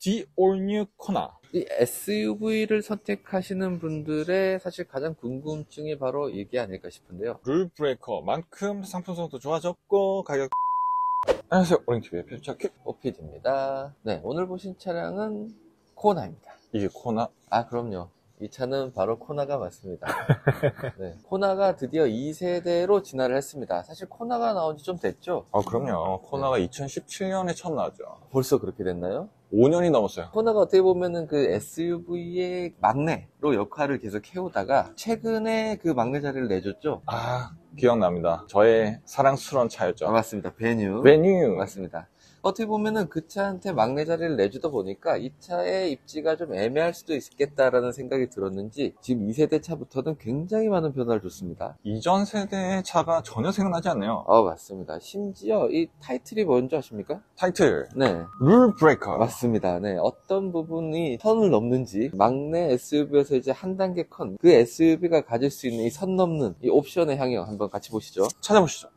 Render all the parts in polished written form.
The All New Kona. 이 SUV를 선택하시는 분들의 사실 가장 궁금증이 바로 이게 아닐까 싶은데요. 룰 브레이커만큼 상품성도 좋아졌고 가격. 안녕하세요, 오렌지TV의 표차키 오피디입니다. 네, 오늘 보신 차량은 코나입니다. 이게 코나? 아, 그럼요. 이 차는 바로 코나가 맞습니다. 네, 코나가 드디어 2세대로 진화를 했습니다. 사실 코나가 나온 지 좀 됐죠? 그럼요. 코나가 2017년에 처음 나왔죠. 벌써 그렇게 됐나요? 5년이 넘었어요. 코나가 어떻게 보면은 그 SUV의 막내로 역할을 계속 해오다가 최근에 그 막내 자리를 내줬죠? 기억납니다. 저의 사랑스러운 차였죠. 맞습니다. 베뉴. 맞습니다. 어떻게 보면은 그 차한테 막내 자리를 내주다 보니까 이 차의 입지가 좀 애매할 수도 있겠다라는 생각이 들었는지 지금 2세대 차부터는 굉장히 많은 변화를 줬습니다. 이전 세대의 차가 전혀 생각나지 않네요. 맞습니다. 심지어 이 타이틀이 뭔지 아십니까? 타이틀. 네. 룰 브레이커. 맞습니다. 네. 어떤 부분이 선을 넘는지 막내 SUV에서 이제 한 단계 컨 그 SUV가 가질 수 있는 이 선 넘는 이 옵션의 향연 한번 같이 보시죠. 찾아보시죠.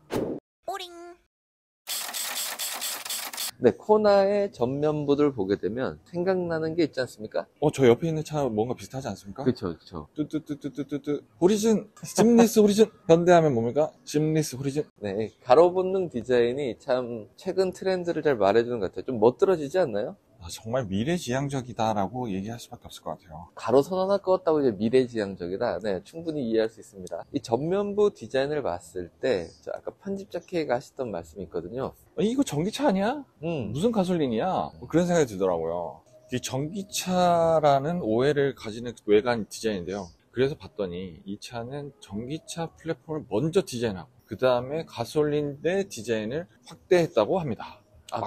네, 코나의 전면부를 보게 되면 생각나는 게 있지 않습니까? 저 옆에 있는 차 뭔가 비슷하지 않습니까? 그렇죠. 뚜뚜뚜뚜뚜뚜 호리즌. 심리스 호리즌. 현대하면 뭡니까? 심리스 호리즌. 네, 가로붙는 디자인이 참 최근 트렌드를 잘 말해주는 것 같아요. 좀 멋들어지지 않나요? 정말 미래지향적이다라고 얘기할 수밖에 없을 것 같아요. 가로선 하나 껐다고 이제 미래지향적이다. 네, 충분히 이해할 수 있습니다. 이 전면부 디자인을 봤을 때, 아까 편집자 K가 하셨던 말씀이 있거든요. 이거 전기차 아니야? 무슨 가솔린이야? 그런 생각이 들더라고요. 이 전기차라는 오해를 가지는 외관 디자인인데요. 그래서 봤더니 이 차는 전기차 플랫폼을 먼저 디자인하고 그 다음에 가솔린의 디자인을 확대했다고 합니다.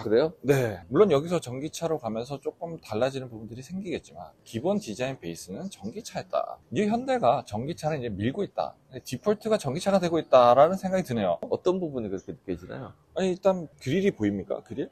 그래요? 네. 물론 여기서 전기차로 가면서 조금 달라지는 부분들이 생기겠지만 기본 디자인 베이스는 전기차였다. 이제 현대가 전기차를 이제 밀고 있다. 디폴트가 전기차가 되고 있다라는 생각이 드네요. 어떤 부분이 그렇게 느껴지나요? 일단 그릴이 보입니까? 그릴?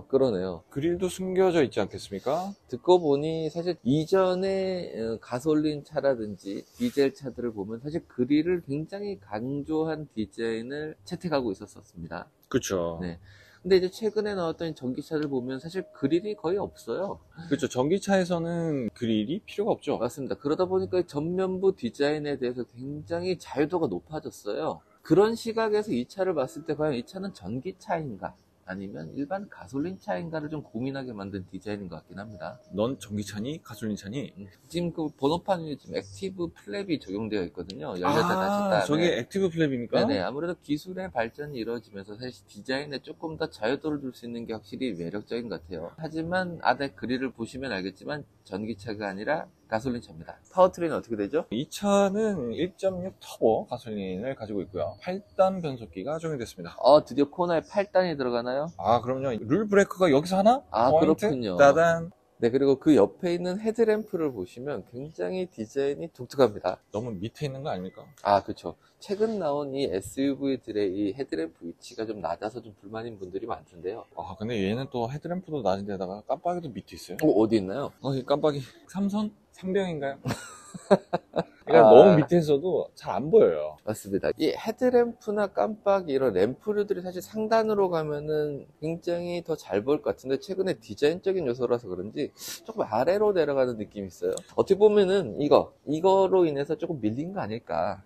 그러네요. 그릴도 숨겨져 있지 않겠습니까? 듣고 보니 사실 이전에 가솔린 차라든지 디젤 차들을 보면 사실 그릴을 굉장히 강조한 디자인을 채택하고 있었습니다. 그렇죠. 네. 근데 이제 최근에 나왔던 전기차들 보면 사실 그릴이 거의 없어요. 그렇죠. 전기차에서는 그릴이 필요가 없죠. 맞습니다. 그러다 보니까 전면부 디자인에 대해서 굉장히 자유도가 높아졌어요. 그런 시각에서 이 차를 봤을 때 과연 이 차는 전기차인가? 아니면 일반 가솔린 차인가를 좀 고민하게 만든 디자인인 것 같긴 합니다. 넌 전기차니? 가솔린 차니? 지금 그 번호판이 지금 액티브 플랩이 적용되어 있거든요. 열렸다 닫혔다. 저게 액티브 플랩입니까? 네네. 아무래도 기술의 발전이 이루어지면서 사실 디자인에 조금 더 자유도를 줄 수 있는 게 확실히 매력적인 것 같아요. 하지만 아래 그릴을 보시면 알겠지만 전기차가 아니라 가솔린 차입니다. 파워트레인은 어떻게 되죠? 이 차는 1.6 터보 가솔린을 가지고 있고요. 8단 변속기가 적용됐습니다. 드디어 코너에 8단이 들어가나요? 그럼요. 룰 브레이크가 여기서 하나? 포인트? 그렇군요. 따단. 네, 그리고 그 옆에 있는 헤드램프를 보시면 굉장히 디자인이 독특합니다. 너무 밑에 있는 거 아닙니까? 그렇죠. 최근 나온 이 SUV들의 이 헤드램프 위치가 좀 낮아서 좀 불만인 분들이 많던데요. 근데 얘는 또 헤드램프도 낮은 데다가 깜빡이도 밑에 있어요. 어디 있나요? 이 깜빡이 삼선? 3병인가요? 그러니까 너무 밑에서도 잘 안 보여요. 맞습니다. 이 헤드램프나 깜빡이 이런 램프류들이 사실 상단으로 가면은 굉장히 더 잘 보일 것 같은데 최근에 디자인적인 요소라서 그런지 조금 아래로 내려가는 느낌이 있어요. 어떻게 보면은 이거로 인해서 조금 밀린 거 아닐까.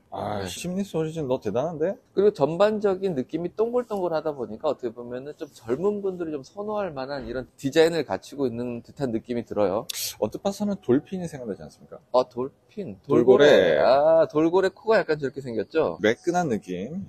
심리스 오리진 너 대단한데? 그리고 전반적인 느낌이 동글동글하다 보니까 어떻게 보면은 좀 젊은 분들이 좀 선호할 만한 이런 디자인을 갖추고 있는 듯한 느낌이 들어요. 언뜻 봐서는 돌핀이 생각나지 않습니까? 돌핀? 돌고래. 돌고래 코가 약간 저렇게 생겼죠? 매끈한 느낌.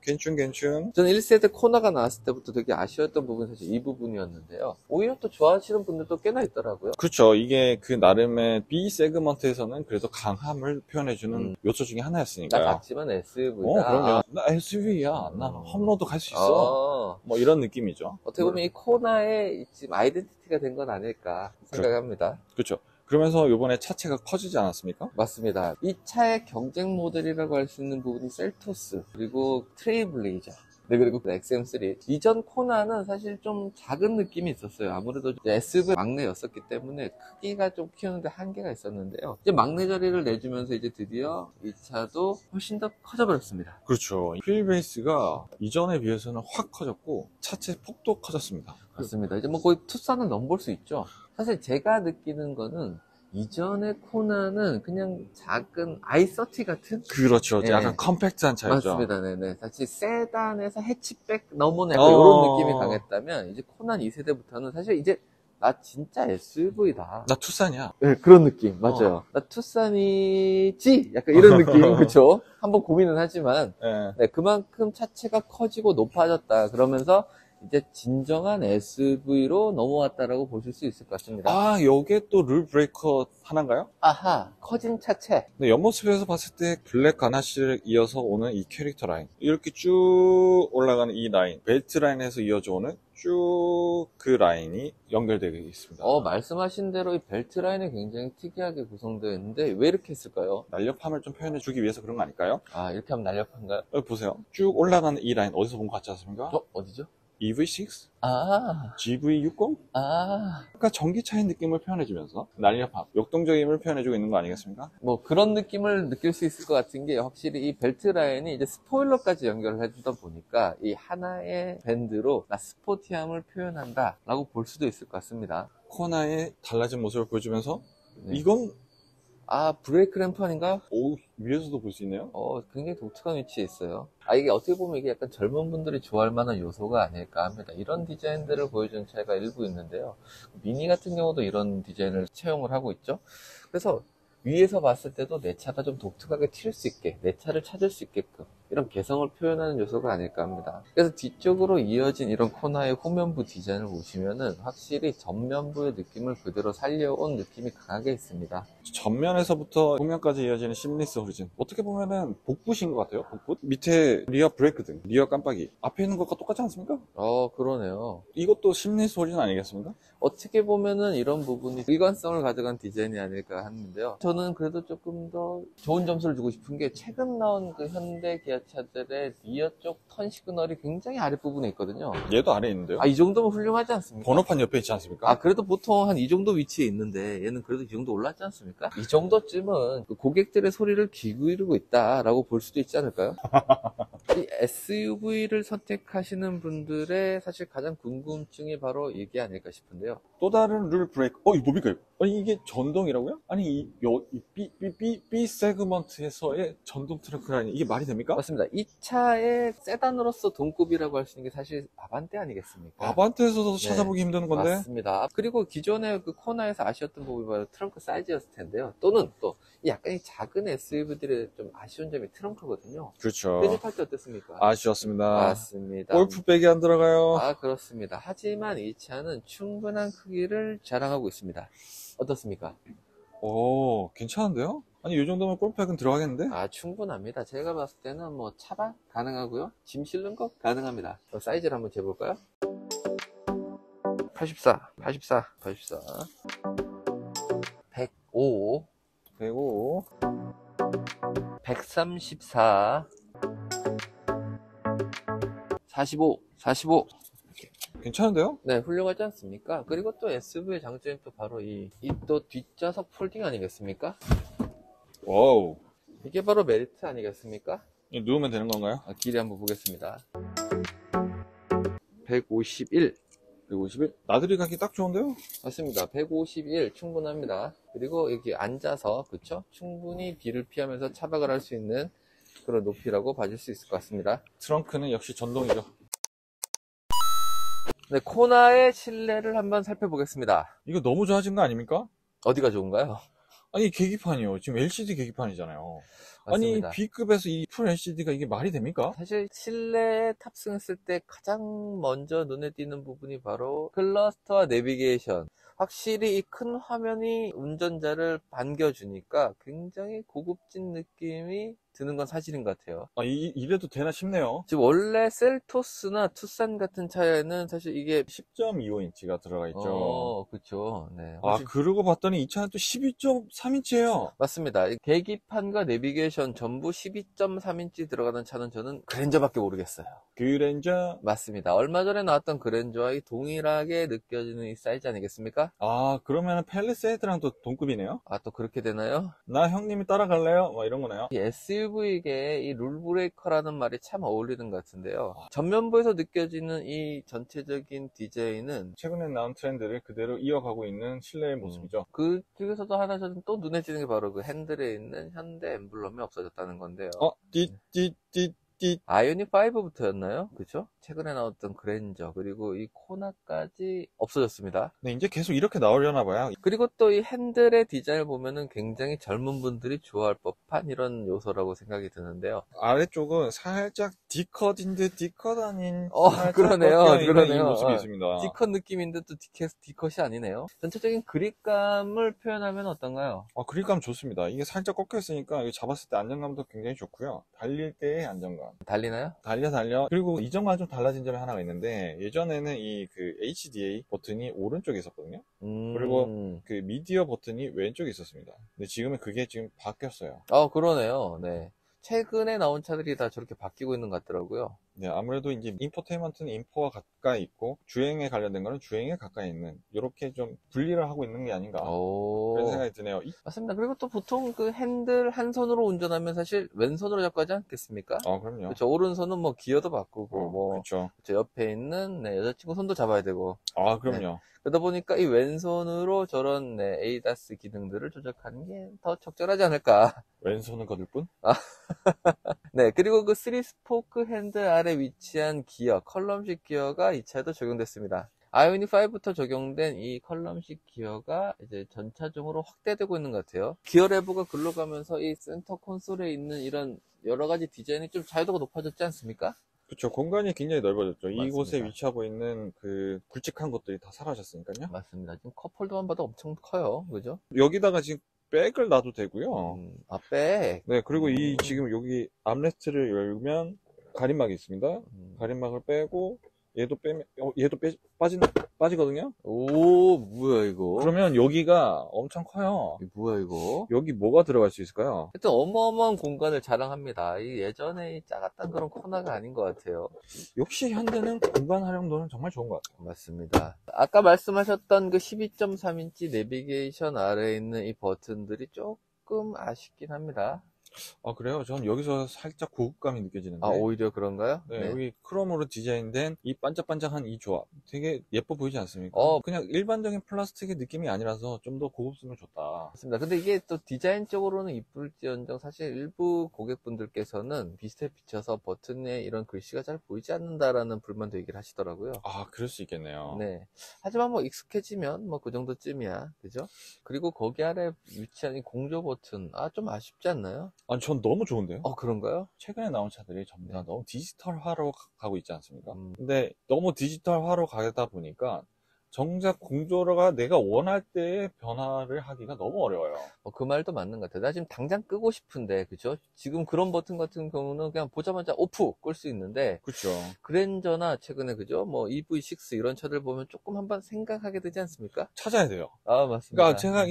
괜춘. 저는 1세대 코나가 나왔을 때부터 되게 아쉬웠던 부분이 사실 이 부분이었는데요. 오히려 또 좋아하시는 분들도 꽤나 있더라고요. 그렇죠. 이게 그 나름의 B 세그먼트에서는 그래도 강함을 표현해주는 요소 중에 하나였으니까요. 나 작지만 SUV다. 그럼요. 나 SUV야. 나 홈로드 갈 수 있어. 뭐 이런 느낌이죠. 어떻게 보면 이 코나의 지금 아이덴티티가 된 건 아닐까 생각합니다. 그렇죠. 그러면서 이번에 차체가 커지지 않았습니까? 맞습니다. 이 차의 경쟁 모델이라고 할 수 있는 부분이 셀토스 그리고 트레일블레이저 네, 그리고 그 XM3 이전 코나는 사실 좀 작은 느낌이 있었어요. 아무래도 SV 막내였었기 때문에 크기가 좀 키우는데 한계가 있었는데요. 이제 막내 자리를 내주면서 이제 드디어 이 차도 훨씬 더 커져버렸습니다. 그렇죠. 휠 베이스가 이전에 비해서는 확 커졌고 차체 폭도 커졌습니다. 맞습니다. 이제 뭐 거의 투싼은 넘볼 수 있죠. 사실 제가 느끼는 거는 이전의 코나는 그냥 작은 i30 같은? 그렇죠. 예. 약간 컴팩트한 차였죠. 맞습니다. 네네. 사실 세단에서 해치백 넘어내고 어. 이런 느낌이 강했다면 이제 코난 2세대부터는 사실 이제 나 진짜 SUV다. 나 투싼이야. 네, 그런 느낌. 맞아요. 나 투싼이지? 약간 이런 느낌. 그쵸? 한번 고민은 하지만 예. 네, 그만큼 차체가 커지고 높아졌다. 그러면서 이제 진정한 SUV로 넘어왔다라고 보실 수 있을 것 같습니다. 아, 요게 또 룰 브레이커 하나인가요? 아하, 커진 차체. 근데 옆모습에서 봤을 때 블랙 가나시를 이어서 오는 이 캐릭터 라인, 이렇게 쭉 올라가는 이 라인, 벨트 라인에서 이어져 오는 쭉 그 라인이 연결되어 있습니다. 말씀하신 대로 이 벨트 라인이 굉장히 특이하게 구성되어 있는데 왜 이렇게 했을까요? 날렵함을 좀 표현해 주기 위해서 그런 거 아닐까요? 아, 이렇게 하면 날렵한가요? 여기 보세요. 쭉 올라가는 이 라인 어디서 본 것 같지 않습니까? 어디죠? EV6? 아, GV60? 아, 그러니까 전기차의 느낌을 표현해주면서 날렵함, 역동적임을 표현해주고 있는 거 아니겠습니까? 뭐 그런 느낌을 느낄 수 있을 것 같은 게 확실히 이 벨트 라인이 이제 스포일러까지 연결을 해주다 보니까 이 하나의 밴드로 나 스포티함을 표현한다 라고 볼 수도 있을 것 같습니다. 코나의 달라진 모습을 보여주면서 네. 이건 아, 브레이크 램프 아닌가? 오, 위에서도 볼 수 있네요. 굉장히 독특한 위치에 있어요. 이게 어떻게 보면 이게 약간 젊은 분들이 좋아할 만한 요소가 아닐까 합니다. 이런 디자인들을 보여주는 차가 일부 있는데요. 미니 같은 경우도 이런 디자인을 채용을 하고 있죠. 그래서 위에서 봤을 때도 내 차가 좀 독특하게 튈 수 있게, 내 차를 찾을 수 있게끔 이런 개성을 표현하는 요소가 아닐까 합니다. 그래서 뒤쪽으로 이어진 이런 코나의 후면부 디자인을 보시면은 확실히 전면부의 느낌을 그대로 살려온 느낌이 강하게 있습니다. 전면에서부터 후면까지 이어지는 심리스 호리진. 어떻게 보면은 복붙인 것 같아요. 복붙. 밑에 리어 브레이크 등, 리어 깜빡이. 앞에 있는 것과 똑같지 않습니까? 그러네요. 이것도 심리스 호리진 아니겠습니까? 어떻게 보면은 이런 부분이 일관성을 가져간 디자인이 아닐까 하는데요. 저는 그래도 조금 더 좋은 점수를 주고 싶은 게 최근 나온 그 현대 기아차들의 리어 쪽 턴 시그널이 굉장히 아랫부분에 있거든요. 얘도 아래에 있는데요. 이 정도면 훌륭하지 않습니까? 번호판 옆에 있지 않습니까? 그래도 보통 한 이 정도 위치에 있는데 얘는 그래도 이 정도 올랐지 않습니까? 이 정도쯤은 그 고객들의 소리를 기울이고 있다라고 볼 수도 있지 않을까요? 이 SUV를 선택하시는 분들의 사실 가장 궁금증이 바로 이게 아닐까 싶은데요. 또 다른 룰 브레이크. 이거 뭡니까, 이거? 아니, 이게 전동이라고요? 아니, 이 B 세그먼트에서의 전동 트렁크 라인, 이게 말이 됩니까? 맞습니다. 이 차의 세단으로서 동급이라고 할 수 있는 게 사실 아반떼 아니겠습니까? 아반떼에서도 네, 찾아보기 힘든 건데. 맞습니다. 그리고 기존의 그 코나에서 아쉬웠던 부분이 바로 트렁크 사이즈였을 텐데요. 또는 또 약간 이 작은 SUV들의 좀 아쉬운 점이 트렁크거든요. 그렇죠. 편집할 때 어땠습니까? 아쉬웠습니다. 맞습니다. 골프백이 안 들어가요. 그렇습니다. 하지만 이 차는 충분한 크기를 자랑하고 있습니다. 어떻습니까? 오, 괜찮은데요? 아니, 이 정도면 골프백은 들어가겠는데? 충분합니다. 제가 봤을 때는 뭐 차박 가능하고요. 짐 실는 거 가능합니다. 사이즈를 한번 재볼까요? 84, 84, 84, 105, 105. 134, 45, 45. 괜찮은데요? 네, 훌륭하지 않습니까? 그리고 또 SUV의 장점이 또 바로 이 또 뒷좌석 폴딩 아니겠습니까? 와우. 이게 바로 메리트 아니겠습니까? 이거 누우면 되는 건가요? 길이 한번 보겠습니다. 151. 151. 나들이 가기 딱 좋은데요? 맞습니다. 151 충분합니다. 그리고 여기 앉아서 그쵸? 충분히 비를 피하면서 차박을 할 수 있는 그런 높이라고 봐줄 수 있을 것 같습니다. 트렁크는 역시 전동이죠. 네, 코나의 실내를 한번 살펴보겠습니다. 이거 너무 좋아진 거 아닙니까? 어디가 좋은가요? 아니, 계기판이요. 지금 LCD 계기판이잖아요. 맞습니다. 아니, B급에서 이 풀 LCD가 이게 말이 됩니까? 사실 실내에 탑승했을 때 가장 먼저 눈에 띄는 부분이 바로 클러스터와 내비게이션. 확실히 이 큰 화면이 운전자를 반겨주니까 굉장히 고급진 느낌이 드는 건 사실인 것 같아요. 아, 이래도 되나 싶네요. 지금 원래 셀토스나 투싼 같은 차에는 사실 이게 10.25인치가 들어가 있죠. 그쵸. 네. 아, 그러고 봤더니 이 차는 또 12.3인치예요. 맞습니다. 계기판과 내비게이션 전부 12.3인치 들어가는 차는 저는 그랜저밖에 모르겠어요. 그랜저. 맞습니다. 얼마 전에 나왔던 그랜저와 동일하게 느껴지는 이 사이즈 아니겠습니까? 아, 그러면 팰리세이드랑 또 동급이네요? 아, 또 그렇게 되나요? 나 형님이 따라갈래요? 뭐 이런 거네요. 이 SUV에게 이 룰브레이커라는 말이 참 어울리는 것 같은데요. 전면부에서 느껴지는 이 전체적인 디자인은 최근에 나온 트렌드를 그대로 이어가고 있는 실내의 모습이죠. 그 중에서도 하나 저는 또 눈에 띄는 게 바로 그 핸들에 있는 현대 엠블럼이 없어졌다는 건데요. 띠띠띠띠. 아이오닉 5부터였나요? 그죠? 최근에 나왔던 그랜저 그리고 이 코나까지 없어졌습니다. 네, 이제 계속 이렇게 나오려나 봐요. 그리고 또 이 핸들의 디자인을 보면은 굉장히 젊은 분들이 좋아할 법한 이런 요소라고 생각이 드는데요. 아래쪽은 살짝 D컷인 듯 D컷 아닌 살짝 그러네요. 꺾여 있는 그러네요. 이 모습이 있습니다. D컷 느낌인데 또 D컷이 아니네요. 전체적인 그립감을 표현하면 어떤가요? 그립감 좋습니다. 이게 살짝 꺾여 있으니까 이거 잡았을 때 안정감도 굉장히 좋고요. 달릴 때의 안정감. 달리나요? 달려. 그리고 이전과 좀 달라진 점이 하나가 있는데, 예전에는 이 그 HDA 버튼이 오른쪽에 있었거든요. 그리고 그 미디어 버튼이 왼쪽에 있었습니다. 근데 지금은 그게 지금 바뀌었어요. 그러네요. 네. 최근에 나온 차들이 다 저렇게 바뀌고 있는 것 같더라고요. 네, 아무래도 이제 인포테인먼트는 인포와 가까이 있고, 주행에 관련된 거는 주행에 가까이 있는, 이렇게 좀 분리를 하고 있는 게 아닌가. 그런 생각이 드네요. 맞습니다. 그리고 또 보통 그 핸들 한 손으로 운전하면 사실 왼손으로 잡고 하지 않겠습니까? 그럼요. 그렇죠. 오른손은 뭐 기어도 바꾸고, 그렇죠. 옆에 있는 여자친구 손도 잡아야 되고. 그럼요. 네. 그러다 보니까 이 왼손으로 저런 ADAS 기능들을 조작하는 게 더 적절하지 않을까. 왼손은 거들 뿐? 네, 그리고 그 3스포크 핸들 아래 위치한 기어, 컬럼식 기어가 이 차에도 적용됐습니다. 아이오닉 5부터 적용된 이 컬럼식 기어가 이제 전차종으로 확대되고 있는 것 같아요. 기어 레버가 글러가면서 이 센터 콘솔에 있는 이런 여러 가지 디자인이 좀 자유도가 높아졌지 않습니까? 그렇죠. 공간이 굉장히 넓어졌죠. 맞습니다. 이곳에 위치하고 있는 그 굵직한 것들이 다 사라졌으니까요. 맞습니다. 지금 컵홀더만 봐도 엄청 커요. 그죠? 여기다가 지금 백을 놔도 되고요. 백. 네, 그리고 지금 여기 암레스트를 열면 가림막이 있습니다. 가림막을 빼고 얘도 빼면 얘도 빠지거든요. 오, 뭐야 이거? 그러면 여기가 엄청 커요. 뭐야 이거? 여기 뭐가 들어갈 수 있을까요? 하여튼 어마어마한 공간을 자랑합니다. 이 예전에 이 작았던 그런 코너가 아닌 것 같아요. 역시 현대는 공간 활용도는 정말 좋은 것 같아요. 맞습니다. 아까 말씀하셨던 그 12.3인치 내비게이션 아래에 있는 이 버튼들이 조금 아쉽긴 합니다. 그래요? 전 여기서 살짝 고급감이 느껴지는데. 오히려 그런가요? 네, 여기 크롬으로 디자인된 이 반짝반짝한 이 조합 되게 예뻐 보이지 않습니까? 그냥 일반적인 플라스틱의 느낌이 아니라서 좀 더 고급스러움을 줬다. 맞습니다. 근데 이게 또 디자인적으로는 이쁠지언정 사실 일부 고객분들께서는 비슷해 비춰서 버튼에 이런 글씨가 잘 보이지 않는다라는 불만도 얘기를 하시더라고요. 그럴 수 있겠네요. 네. 하지만 뭐 익숙해지면 뭐 그 정도쯤이야. 그죠? 그리고 거기 아래 위치한 이 공조 버튼, 좀 아쉽지 않나요? 전 너무 좋은데요? 그런가요? 최근에 나온 차들이 전부 다 너무 디지털화로 가고 있지 않습니까? 근데 너무 디지털화로 가다 보니까 정작 공조가 내가 원할 때의 변화를 하기가 너무 어려워요. 그 말도 맞는 것 같아요. 나 지금 당장 끄고 싶은데, 그죠? 지금 그런 버튼 같은 경우는 그냥 보자마자 오프 끌 수 있는데, 그렇죠. 그랜저나 최근에 그죠? 뭐 EV6 이런 차들 보면 조금 한번 생각하게 되지 않습니까? 찾아야 돼요. 맞습니다. 그러니까 제가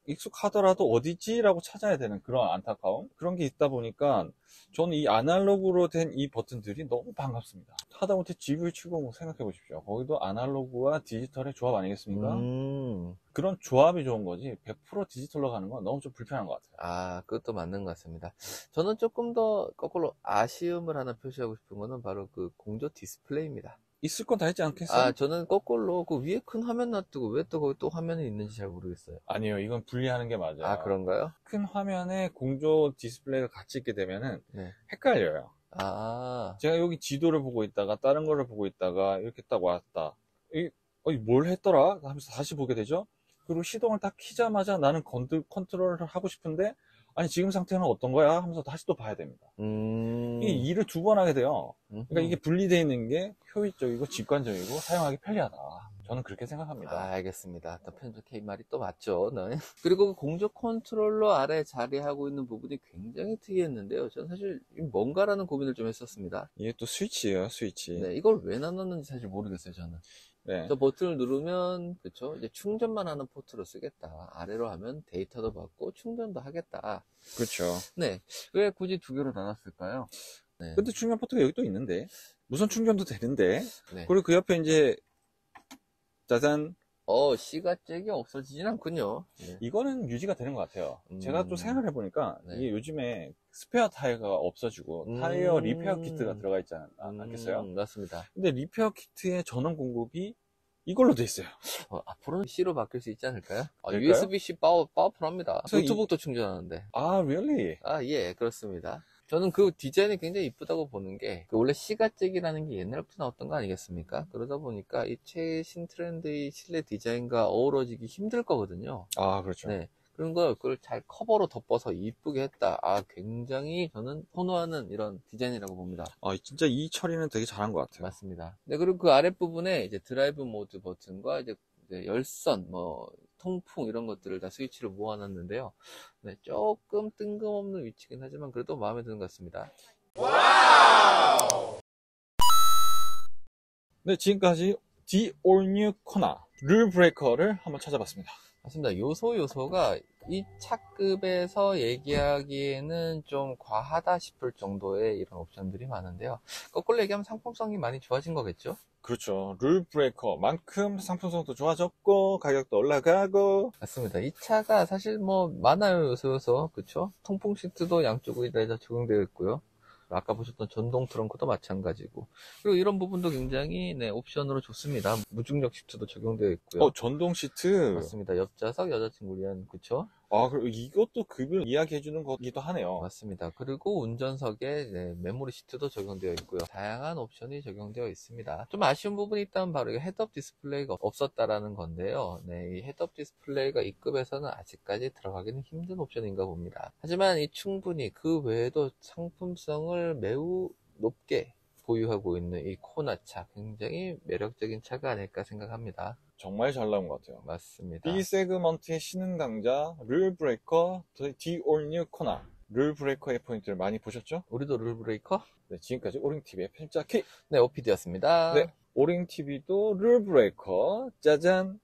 익숙하더라도 어디지라고 찾아야 되는 그런 안타까움? 그런 게 있다 보니까 저는 이 아날로그로 된 이 버튼들이 너무 반갑습니다. 하다못해 GV70 생각해 보십시오. 거기도 아날로그와 디지털의 조합 아니겠습니까? 그런 조합이 좋은 거지 100% 디지털로 가는 건 너무 좀 불편한 것 같아요. 그것도 맞는 것 같습니다. 저는 조금 더 거꾸로 아쉬움을 하나 표시하고 싶은 거는 바로 그 공조 디스플레이입니다. 있을 건 다 있지 않겠어요? 저는 거꾸로 그 위에 큰 화면 놔두고 왜 또 거기 또 화면이 있는지 잘 모르겠어요. 아니요, 이건 분리하는 게 맞아요. 그런가요? 큰 화면에 공조 디스플레이가 같이 있게 되면은 네. 헷갈려요. 제가 여기 지도를 보고 있다가 다른 거를 보고 있다가 이렇게 딱 왔다. 뭘 했더라? 하면서 다시 보게 되죠? 그리고 시동을 딱 키자마자 나는 컨트롤을 하고 싶은데 아니 지금 상태는 어떤 거야? 하면서 다시 또 봐야 됩니다. 이 일을 두 번 하게 돼요. 그러니까 이게 분리되어 있는 게 효율적이고 직관적이고 사용하기 편리하다. 저는 그렇게 생각합니다. 알겠습니다. 또 편집 K 말이 또 맞죠. 네. 그리고 그 공조 컨트롤러 아래 자리하고 있는 부분이 굉장히 특이했는데요. 저는 사실 이게 뭔가라는 고민을 좀 했었습니다. 이게 또 스위치예요, 스위치. 네, 이걸 왜 나눴는지 사실 모르겠어요, 저는. 네. 저 버튼을 누르면, 그쵸? 이제 충전만 하는 포트로 쓰겠다. 아래로 하면 데이터도 받고 충전도 하겠다. 그렇죠. 네. 왜 굳이 두 개로 나눴을까요? 네. 근데 충전 포트가 여기 또 있는데, 무선 충전도 되는데, 네. 그리고 그 옆에 이제, 짜잔, C가잭이 없어지진 않군요. 네. 이거는 유지가 되는 것 같아요. 제가 또 생각을 해보니까, 네. 이게 요즘에 스페어 타이어가 없어지고, 타이어 리페어 키트가 들어가 있지 않겠어요? 맞습니다. 근데 리페어 키트의 전원 공급이 이걸로 돼 있어요. 앞으로는 C로 바뀔 수 있지 않을까요? 될까요? USB-C 파워풀합니다. 그래서 노트북도 충전하는데. 아, really? 예, 그렇습니다. 저는 그 디자인이 굉장히 이쁘다고 보는 게, 그 원래 C가잭이라는 게 옛날부터 나왔던 거 아니겠습니까? 그러다 보니까 이 최신 트렌드의 실내 디자인과 어우러지기 힘들 거거든요. 아, 그렇죠. 네. 그런 걸, 그걸 잘 커버로 덮어서 이쁘게 했다. 굉장히 저는 선호하는 이런 디자인이라고 봅니다. 진짜 이 처리는 되게 잘한 것 같아요. 맞습니다. 네, 그리고 그 아랫부분에 이제 드라이브 모드 버튼과 이제 열선, 통풍 이런 것들을 다 스위치로 모아놨는데요. 네, 조금 뜬금없는 위치긴 하지만 그래도 마음에 드는 것 같습니다. 네, 지금까지 The All New Kona 룰 브레이커를 한번 찾아봤습니다. 맞습니다. 요소가 이 차급에서 얘기하기에는 좀 과하다 싶을 정도의 이런 옵션들이 많은데요. 거꾸로 얘기하면 상품성이 많이 좋아진 거겠죠? 그렇죠. 룰 브레이커만큼 상품성도 좋아졌고 가격도 올라가고. 맞습니다. 이 차가 사실 많아요, 요소. 그쵸? 통풍 시트도 양쪽에 다 적용되어 있고요. 아까 보셨던 전동 트렁크도 마찬가지고. 그리고 이런 부분도 굉장히 옵션으로 좋습니다. 무중력 시트도 적용되어 있고요. 전동 시트. 맞습니다. 옆좌석 여자친구 위한, 그쵸? 그리고 이것도 급을 이야기해주는 거기도 하네요. 맞습니다. 그리고 운전석에 메모리 시트도 적용되어 있고요. 다양한 옵션이 적용되어 있습니다. 좀 아쉬운 부분이 있다면 바로 헤드업 디스플레이가 없었다라는 건데요. 네, 이 헤드업 디스플레이가 이 급에서는 아직까지 들어가기는 힘든 옵션인가 봅니다. 하지만 이 충분히 그 외에도 상품성을 매우 높게 보유하고 있는 이 코나차, 굉장히 매력적인 차가 아닐까 생각합니다. 정말 잘 나온 것 같아요. 맞습니다. B 세그먼트의 신흥 강자 룰 브레이커 The All New Kona 룰 브레이커의 포인트를 많이 보셨죠? 우리도 룰 브레이커? 네, 지금까지 오링TV의 편집자 K. 네, OPD였습니다. 네, 오링TV도 룰 브레이커 짜잔.